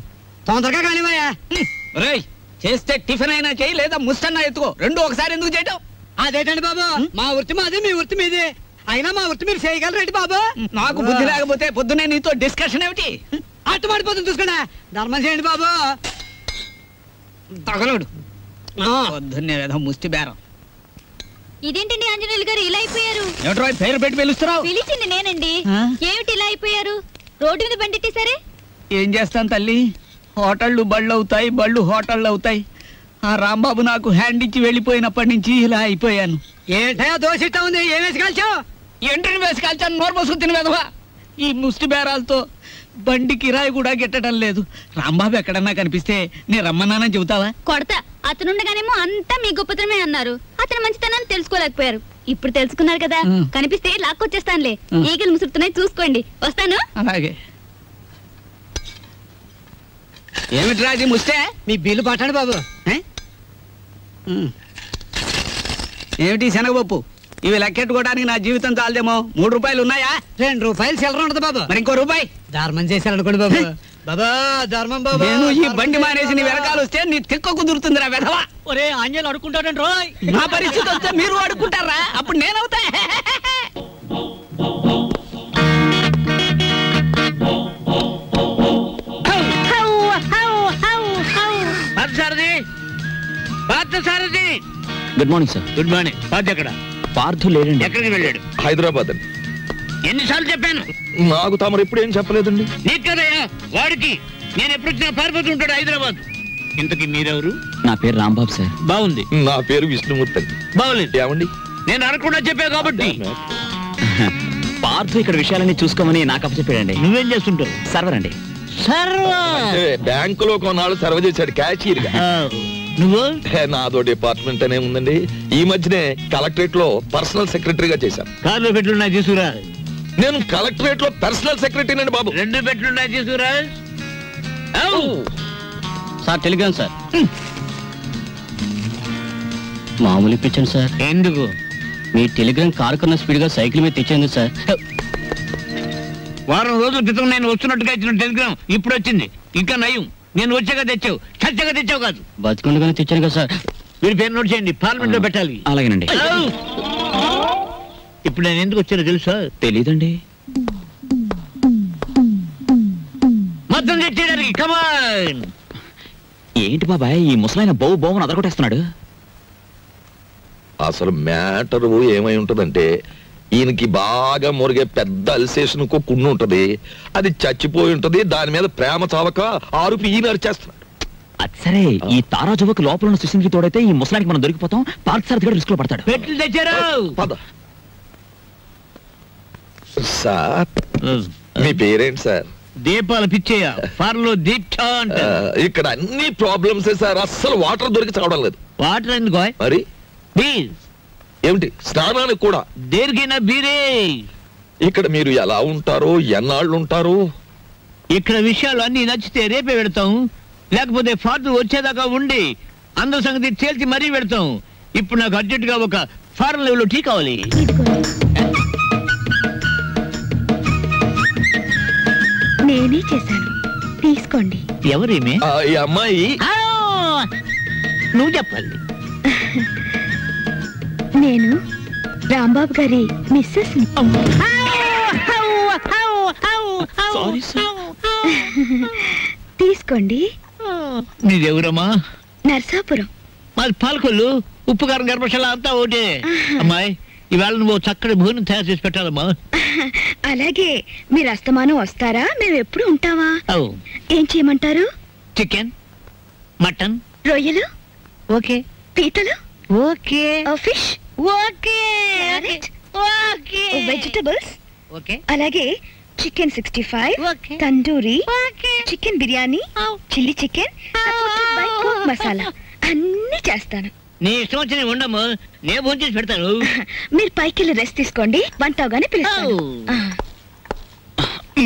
తొందరగా కానివయ్యా. రేయ్, చేస్తే టిఫిన్ అయినా చేయి, లేదా ముస్టన్నా ఎత్తుకో. రెండు ఒకసారి ఎందుకు చేయటం? అదేటండి బాబు, మా వృత్తి మాది, మీ వృత్తి మీది. అయినా మా వృత్తి మీరు చేయగలరేంటి బాబు? నాకు బుద్ధి లేకపోతే పొద్దునే నీతో డిస్కషన్ ఏమిటి? అట్టుమాడిపోతుంది చూసుకోండి. ధర్మం చేయండి బాబు. తగలడు పొద్దున్నే ఏదో ముష్టి బేరం. ఇదేంటండి ఆంజనేయులు గారు ఇలా అయిపోయారు? ఏమిటో పేరు పెట్టి పిలుస్తున్నావు? పిలిచింది నేనండి. ఏమిటి ఇలా అయిపోయారు? రోడ్డు మీద బండిట్టి సరే ఏం చేస్తాను తల్లి, హోటళ్ళు బళ్ళు అవుతాయి, బళ్ళు హోటళ్ళు అవుతాయి. ఆ రాంబాబు నాకు హ్యాండ్ ఇచ్చి వెళ్ళిపోయినప్పటి నుంచి ఇలా అయిపోయాను. ఏంటో దోషిస్తా ఉంది, ఏం వేసి కాల్చావు? ఎండ్రిని వేసి కాల్చాను, నోరు పోసుకు తిని వెధవా. ఈ ముష్టి బేరాలతో బండి కిరాయి కూడా గిట్టడం లేదు. రాంబాబు ఎక్కడన్నా కనిపిస్తే నేను రమ్మన్నానని చెబుతావా? కొడతా. అతనుండగానేమో అంతా మీ గొప్పతనమే అన్నారు. అతని మంచితనాన్ని తెలుసుకోలేకపోయారు. ఇప్పుడు తెలుసుకున్నారు కదా, కనిపిస్తే లాక్కొచ్చేస్తానులే. ఈగలు ముసురుతున్నాయి, చూసుకోండి. వస్తాను. అలాగే. ఏమిట్రా అది ముస్తే? మీ బిల్లు పట్టండి బాబు. ఏమిటి శనగపప్పు? ఇవి లెక్కెట్టుకోవడానికి నా జీవితం చాలదేమో. 3 రూపాయలు ఉన్నాయా? 2 రూపాయలు చిల్లర ఉండదు బాబు. మరి ఇంకో రూపాయి ధర్మం చేశారనుకోండి బాబు. బాబా ధర్మం బాబు. నేను ఈ బండి మానేసి నీ వెనకాల వస్తే నీ తిక్క కుదురుతుందిరా వెధవా. ఒరే ఆంజనేయులు అడుక్కుంటాడండి రోయ్. నా పరిస్థితి వస్తే మీరు అడుక్కుంటారా? అప్పుడు నేనవుతా. సారథి. Good morning sir. Good morning. Parth ఎక్కడ? పార్థు లేడండి. ఎక్కడికి వెళ్ళాడు? హైదరాబాద్ అండి. ఎన్నిసార్లు చెప్పాను? నాకు తమరు ఎప్పుడు ఏం చెప్పలేదండి. నీకు కదయ్యా వాడికి. నేను ఎప్పుడు వచ్చినా పారిపోతూ ఉంటాడు హైదరాబాద్. ఇంతకీ మీరెవరు? నా పేరు రాంబాబు సార్. బాగుంది. నా పేరు విష్ణుమూర్తి అండి. బాగులేదు. ఏమండి? నేను అనకుండా చెప్పా కాబట్టి. పార్థు ఇక్కడ విషయాలన్నీ చూసుకోమని నాకు అప్పచెప్పాడండి. నువ్వేం చేస్తుంటావు? సర్వర్ అండి. బ్యాంకులో కొన్నాళ్ళు సర్వ చేశాడు క్యాషియర్ గా. నువ్వు? నాదో డిపార్ట్మెంట్ అనే ఉందండి. ఈ మధ్యనే కలెక్టరేట్ లో పర్సనల్ సెక్రటరీగా చేశాను. కార్లో పెట్లున్నా తీసుకురా. నేను కలెక్టరేట్ లో పర్సనల్ సెక్రటరీ అండి బాబు. 2 పెట్లున్నా తీసుకురా. Sir Telegram sir. మామూలు ఇప్పించండి సార్. ఎందుకు? మీ టెలిగ్రామ్ కారు కన్నా స్పీడ్ గా సైకిల్ మీద తెచ్చేందుకు సార్. వారం రోజుల క్రితం నేను వస్తున్నట్టుగా ఇచ్చిన టెలిగ్రామ్ ఇప్పుడు వచ్చింది. ఇంకా నయం, నేను వచ్చాక తెచ్చావు, చచ్చాక తెచ్చావు కాదు. బతుకుండగానే తెచ్చాను కదా సార్. మీరు పేరు నోట్ చేయండి, పార్లమెంట్ లో పెట్టాలి. అలాగేనండి. ఇప్పుడు నేను ఎందుకు వచ్చానో తెలుసా? తెలీదండి. మొత్తం తెచ్చేయడానికి. కమాన్. ఏంటి బాబాయ్ ఈ ముసలాయన బౌ బౌని అదరగొట్టేస్తున్నాడు? అసలు మ్యాటర్ ఏమై ఉంటదంటే, ఈయనకి బాగా మురిగే పెద్ద అల్సేషన్ కున్ను ఉంటది. అది చచ్చిపోయి ఉంటది. దాని మీద ప్రేమ చావక ఆరుపి ఈయన అరిచేస్తున్నాడు. అది సరే, ఈ తారాజువకు లోపల ఉన్న సుశీల్కి తోడైతే ఈ ముసలానికి మనం దొరికిపోతాం. పార్క్ సార్ రిస్క్ లో పడతాడు. పెట్లు తెచ్చారు. పద. సార్ మీ పేరేంటి సార్? దీపాలు పిచ్చేయ. ఫార్లో దీక్ష అంటారు. ఇక్కడ అన్ని ప్రాబ్లమ్స్ సార్. అస్సలు వాటర్ దొరికి చావడం లేదు. వాటర్ ఎందుకో? మరి ప్లీజ్. ఏమిటి స్నానానికి కూడా? దేనికైనా బీరే. ఇక్కడ మీరు ఎలా ఉంటారో, ఎన్నాళ్ళు ఉంటారు? ఇక్కడ విషయాలు అన్ని నచ్చితే రేపే పెడతాం, లేకపోతే ఫార్ట్ వచ్చేదాకా ఉండి అందరి సంగతి తేల్చి మరీ పెడతాం. ఇప్పుడు నాకు అర్జెంట్ గా ఒక ఫారెన్ లెవెల్ టీ కావాలి. నేనే చేశాను, తీసుకోండి. ఎవరేమే? ఈ అమ్మాయి. నువ్వు చెప్పాలి. నేను రాంబాబు గారి మిస్సెస్. తీసుకోండి. నీదెవరమ్మా? నర్సాపురం. మాది పాలకొల్లు. ఉప్పు కారం గర్భశాల అంతా ఒకటే. అమ్మాయి ఈవేళ నువ్వు చక్కటి భోజనం తయారు చేసి పెట్టాలమ్మా. అలాగే. మీరు అస్తమానం వస్తారా? మేము ఎప్పుడు ఉంటావా? ఏం చేయమంటారు? చికెన్, మటన్, రొయ్యలు, ఓకే. పీతలు, okay. Fish, okay. Okay. Vegetables, okay. అలాగే chicken 65, okay. Tandoori, chicken biryani, chilli chicken, masala అన్ని చేస్తాను. నీ ఇష్టం వచ్చి ఉండము, నేను భోజనం చేసి పెడతాను. మీరు పైకి వెళ్ళి రెస్ట్ తీసుకోండి, వంట అవగానే పిలుస్తాను.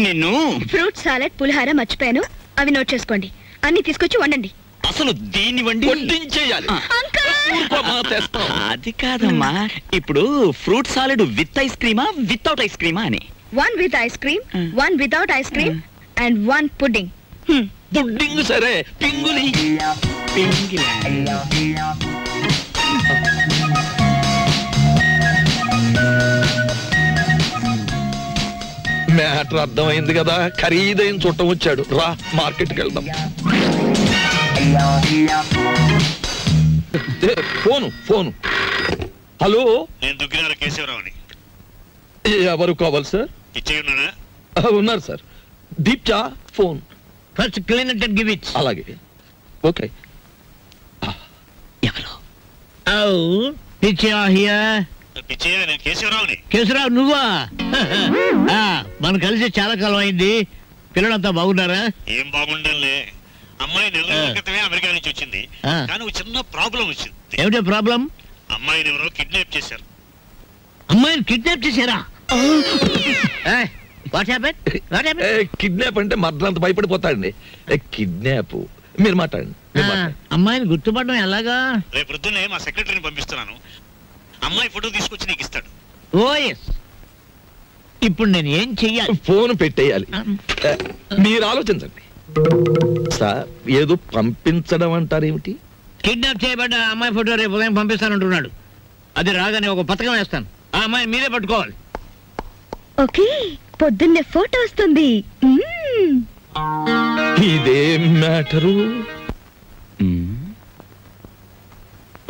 నిన్ను ఫ్రూట్ సాలెడ్, పులిహార మర్చిపోయాను, అవి నోట్ చేసుకోండి. అన్ని తీసుకొచ్చి వండండి. అసలు దీన్ని వడ్డించేయాలి. అది కాదమ్మా, ఇప్పుడు ఫ్రూట్ సాలెడ్ విత్ ఐస్ క్రీమా వితౌట్ ఐస్ క్రీమా అని. 1 with ice cream, 1 without ice cream, and 1 pudding. Pudding సరే, పింగులి. మ్యాటర్ అర్థమైంది కదా. ఖరీదైన చుట్టం వచ్చాడు. రా మార్కెట్కి వెళ్దాం. ఫోను. హలో, నేను దుగ్గిరాల కేశవరావుని. ఎవరు కావాలి సార్? ఇచ్చేయున్నారా? ఉన్నారు సార్. దీప్చా phone. First clean it and give it. అలాగే. ఓకే. ఎవరు? పిచ్చయ్య హియర్. పిచ్చయ్య, నేను కేశవరావుని. కేశవరావు నువ్వా? మనం కలిసి చాలా కాలం అయింది. పిల్లలంతా బాగున్నారా? ఏం బాగుండంలే. అమ్మాయి నెల రోజుల క్రితమే అమెరికా నుంచి వచ్చింది. కానీ ఒక చిన్న ప్రాబ్లం వచ్చింది. ఏమిటో ప్రాబ్లం? అమ్మాయిని ఎవరో కిడ్నాప్ చేశారు. అమ్మాయిని కిడ్నాప్ చేశారా? కిడ్నాప్ అంటే మర్దలంత భయపడిపోతాడండి. కిడ్నాప్ మీరు మాట్లాడండి. అమ్మాయిని గుర్తుపడడం ఎలాగా? రేపు పొద్దున్నే మా సెక్రటరీని పంపిస్తున్నాను. అమ్మాయి ఫోటో తీసుకొచ్చి నీకు ఇస్తాడు. ఓఎస్. ఇప్పుడు నేను ఏం చెయ్యాలి? ఫోన్ పెట్టేయాలి. మీరు ఆలోచించండి సార్. ఏదో పంపించడం అంటారేమిటి? కిడ్నాప్ చేయబడ్డ అమ్మాయి ఫోటో రేపు ఉదయం పంపిస్తానంటున్నాడు. అది రాగానే ఒక పథకం వేస్తాను. ఆ అమ్మాయిని మీరే పట్టుకోవాలి. ఓకే, పొద్దున్నే ఫోటో వస్తుంది. ఇదేం మ్యాటరు?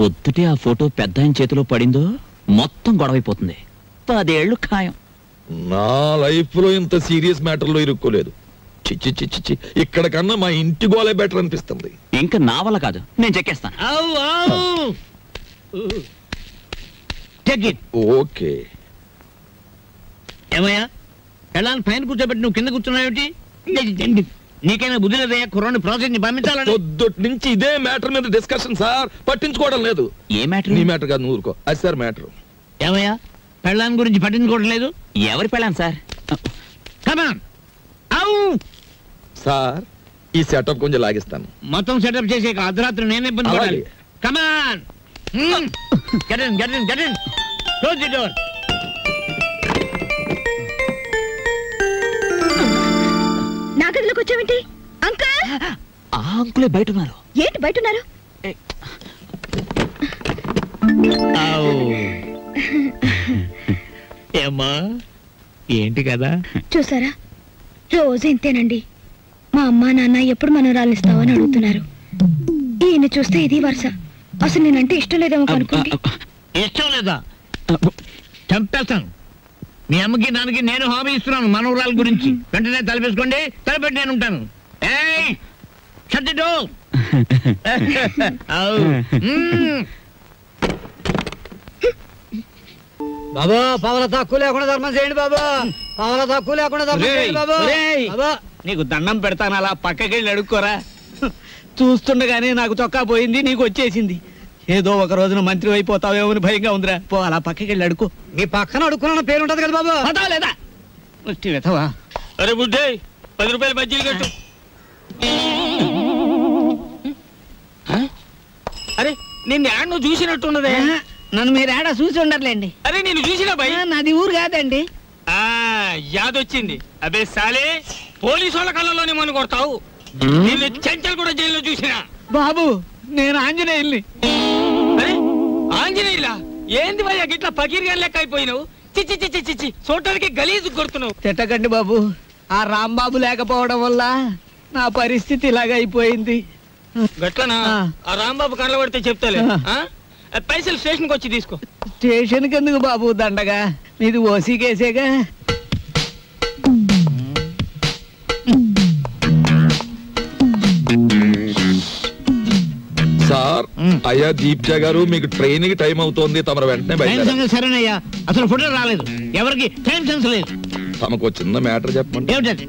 పొద్దుటే ఆ ఫోటో పెద్ద ఆయన చేతిలో పడిందో మొత్తం గొడవైపోతుంది. 10 ఏళ్ళు ఖాయం. నా లైఫ్ లో ఇంత సీరియస్ మ్యాటర్ లో ఇరుక్కోలేదు. చిచ్చి చిచ్చి చి, ఇక్కడ కన్నా మా ఇంటి గోలే బెటర్ అనిపిస్తుంది. ఇంకా నా వల్ల కాదు, నేను చెక్కేస్తాను. ఓకే. ఏమయ్యా, ఎలా పైన కూర్చోబెట్టి నువ్వు కింద కూర్చున్నావేమిటి? నీకైనా బుద్ధి లేదయ్యా? కుర్రాన్ని ప్రాజెక్ట్ ని పంపించాలని. పొద్దుటి నుంచి ఇదే మ్యాటర్ మీద డిస్కషన్ సార్. పట్టించుకోవడం లేదు. ఏ మ్యాటర్? నీ మ్యాటర్ కాదు, ఊరుకో. అది సార్ మ్యాటర్. ఏమయ్యా, పెళ్ళాన్ని గురించి పట్టించుకోవడం లేదు? ఎవరి పెళ్ళాను సార్? కమాన్. సార్, ఈ సెటప్ కొంచెం లాగిస్తాను. మొత్తం సెటప్ చేసే అర్ధరాత్రి నేనే ఇబ్బంది పడాలి. కమాన్. Get in, get in, get in. Close the door. నా గదిలోకి వచ్చావేంటి అంకుల్? ఆ అంకులే బయట ఉన్నారు. ఏంటి బయట ఉన్నారు? ఏమ్మా, ఏంటి కదా? చూసారా, రోజు ఇంతేనండి. మా అమ్మా నాన్న ఎప్పుడు మనోరాలు ఇస్తావని అడుగుతున్నారు. ఈయన చూస్తే ఇది వరుస. అసలు నేనంటే ఇష్టం లేదేమో అనుకోండి. ఇష్టం లేదా? చంపేస్తాను. మీ అమ్మకి నాన్నకి నేను హామీ ఇస్తున్నాను మనోరాల గురించి. వెంటనే తలపేసుకోండి, తలపెట్టి నేను ఉంటాను. ఏయ్, shut the door. బాబా, పావల తక్కువ లేకుండా ధర్మం చేయండి బాబా. పావల తక్కువ లేకుండా ధర్మం చేయండి బాబా. నీకు దండం పెడతాను, అలా పక్కకెళ్ళి అడుక్కోరా. చూస్తుండగానే నాకు చొక్కా పోయింది, నీకు వచ్చేసింది. ఏదో ఒక రోజున మంత్రి అయిపోతావేమో అని భయంగా ఉందిరా. పో, అలా పక్కకెళ్ళి అడుకో. నీ పక్కన అడుక్కున్న పేరు ఉంటది కదా బాబా. పదా లేదా? వెతవా. అరే బుడ్డే, 10 రూపాయలు బజ్జీలు కట్టు. అరే, నిన్ను యాడ్ నువ్వు చూసినట్టున్నదే. నన్ను మీరు ఏడా చూసి ఉండర్లేండి. అరే, నేను చూసినా భయ్. నాది ఊరు కాదండి. యాదొచ్చింది. అదే సాలే, పోలీసు వాళ్ళ కళ్ళలోనే మన కొడతావు. నిన్ను చెంచల్ కూడా జైల్లో చూసినా. బాబు, నేను ఆంజనేయుల్ని. ఆంజనేయులా? ఏంది భయ్యా గిట్లా పకీర్గా లెక్క అయిపోయినావు? చిచ్చి చిచ్చి చిచ్చి, చూడటానికి గలీజు కొడుతున్నావు. తిట్టకండి బాబు, ఆ రాంబాబు లేకపోవడం వల్ల నా పరిస్థితి ఇలాగ అయిపోయింది. గట్లనా? ఆ రాంబాబు కళ్ళ పడితే చెప్తాలే. పైసలు స్టేషన్కి వచ్చి తీసుకో. స్టేషన్కి ఎందుకు బాబు దండగా? నీది ఓసీ కేసేగా. సార్, అయ్యా దీప్జా గారు, మీకు ట్రైన్ కి టైం అవుతోంది. తమరు వెంటనే బయలుదేరాలి. సరేనయ్యా, అసలు ఫోటో రాలేదు. ఎవరికి టైం సెన్స్ లేదు. తమకు చిన్న మ్యాటర్ చెప్పండి. ఏమిటది?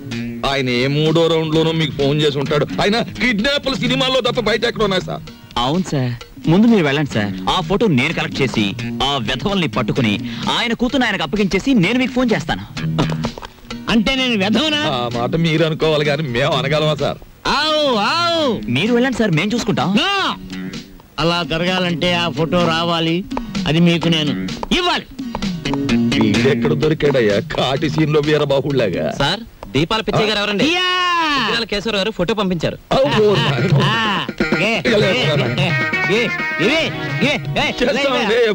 ఆయన ఏ 3వ రౌండ్ లోనూ మీకు ఫోన్ చేసి ఉంటాడు. ఆయన కిడ్నాప్ల సినిమాల్లో తప్ప బయట ఎక్కడ ఉన్నాయి సార్? అవును సార్, ముందు మీరు వెళ్ళండి సార్. ఆ ఫోటో నేను కలెక్ట్ చేసి ఆ వెధవల్ని పట్టుకుని ఆయన కూతురు ఆయనకు అప్పగించేసి నేను మీకు ఫోన్ చేస్తాను. అంటే నేను వెధవనా? ఆ మాట మీరు అనుకోవాలి కానీ మేము అనగలమా సార్? మీరు వెళ్ళండి సార్, మేము చూసుకుంటాం. అలా జరగాలంటే ఆ ఫోటో రావాలి. అది మీకు నేను ఇవ్వాలి. వీడెక్కడ దొరికాడయ్యా కాటి సీన్ లో వీరబాహుళ్లాగా? సార్, దీపాల పిచ్చయ్య గారు ఎవరండి? కేశవరావు గారు ఫోటో పంపించారు.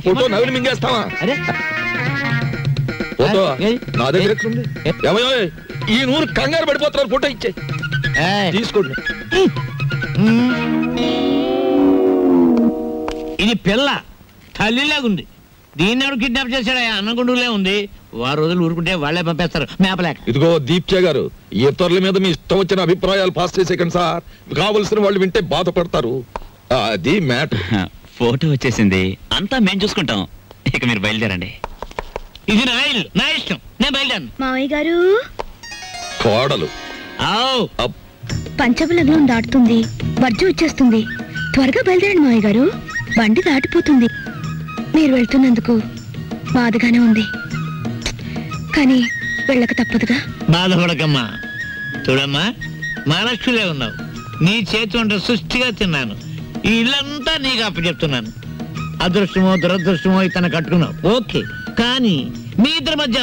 ఫోటో నవిలి మింగేస్తావా? ఫోటో నా దగ్గర ఎక్కడుంది? ఏమయ్యో, ఈ నూరు కంగారు పడిపోతున్నారు. ఫోటో ఇచ్చే తీసుకోండి. ఇది పిల్ల తల్లిలాగుంది. దీన్ని ఎవరు కిడ్నాప్ చేశాడా? అన్నగుండులే ఉంది. వారు రోజులు ఊరుకుంటే వాళ్ళే పంపేస్తారు మేపలేక. ఇదిగో దీప్చే గారు, ఇతరుల మీద మీ ఇష్టం వచ్చిన అభిప్రాయాలు పాస్ చేసేకండి సార్. కావలసిన వాళ్ళు వింటే బాధపడతారు. అది మ్యాటర్. ఫోటో వచ్చేసింది, అంతా మేము చూసుకుంటాం. ఇక మీరు బయలుదేరండి. ఇది నా ఇల్లు, నా ఇష్టం, నేను బయలుదేరను. మావయ్య గారు, కోడలు పంచబలగ్నం దాటుతుంది, వర్జం వచ్చేస్తుంది. త్వరగా బయలుదేరండి మావయ్య గారు, బండి దాటిపోతుంది. మీరు వెళ్తున్నందుకు బాధగానే ఉంది, కానీ వెళ్ళక తప్పదుగా. బాధపడకమ్మా. చూడమ్మా, మహాలక్ష్మిలే ఉన్నావు. నీ చేతి వంట సృష్టిగా తిన్నాను. ఈ ఇల్లంతా నీకు అప్పచెప్తున్నాను. అదృష్టమో దురదృష్టమో ఇతను కట్టుకున్నావు, ఓకే. కానీ మీ ఇద్దరి మధ్య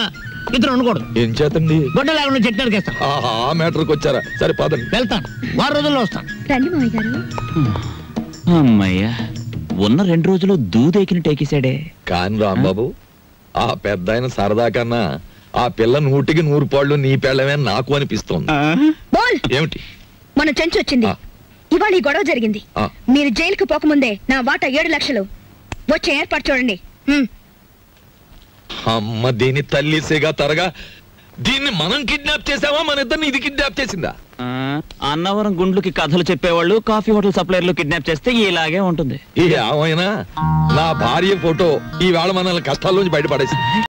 ఇద్దరు ఉండకూడదు. ఏం చేతండి? గొడ్డ లేకుండా చెట్టు నరికేస్తాను. ఆ మ్యాటర్కి వచ్చారా? సరే పదండి. వెళ్తాను, 6 రోజుల్లో వస్తాను. రండి మావయ్య గారు. అమ్మయ్యా, ఉన్న 2 రోజులు దూదెకిని టేకేశాడే. కాని రాంబాబు, ఆ పెద్ద ఆయన సరదా కన్నా ఆ పిల్ల 100కి 100 పాళ్ళు నీ పెళ్ళమే నాకు అనిపిస్తోంది. ఏమిటి? మన చెంచు వచ్చింది. ఇవాళ ఈ గొడవ జరిగింది. మీరు జైలుకు పోకముందే నా వాటా 7 లక్షలు వచ్చే ఏర్పాటు చూడండి. అమ్మ దీని తల్లిసేగా తరగా. దీన్ని మనం కిడ్నాప్ చేసావా, మన ఇద్దరిని ఇది కిడ్నాప్ చేసిందా? అన్నవరం గుండ్లకి కథలు చెప్పేవాళ్ళు కాఫీ హోటల్ సప్లైర్లు కిడ్నాప్ చేస్తే ఇలాగే ఉంటుంది. ఏమైనా నా భార్య ఫోటో ఈ వేళ మనల్ని కష్టాల్లోంచి బయటపడేసింది.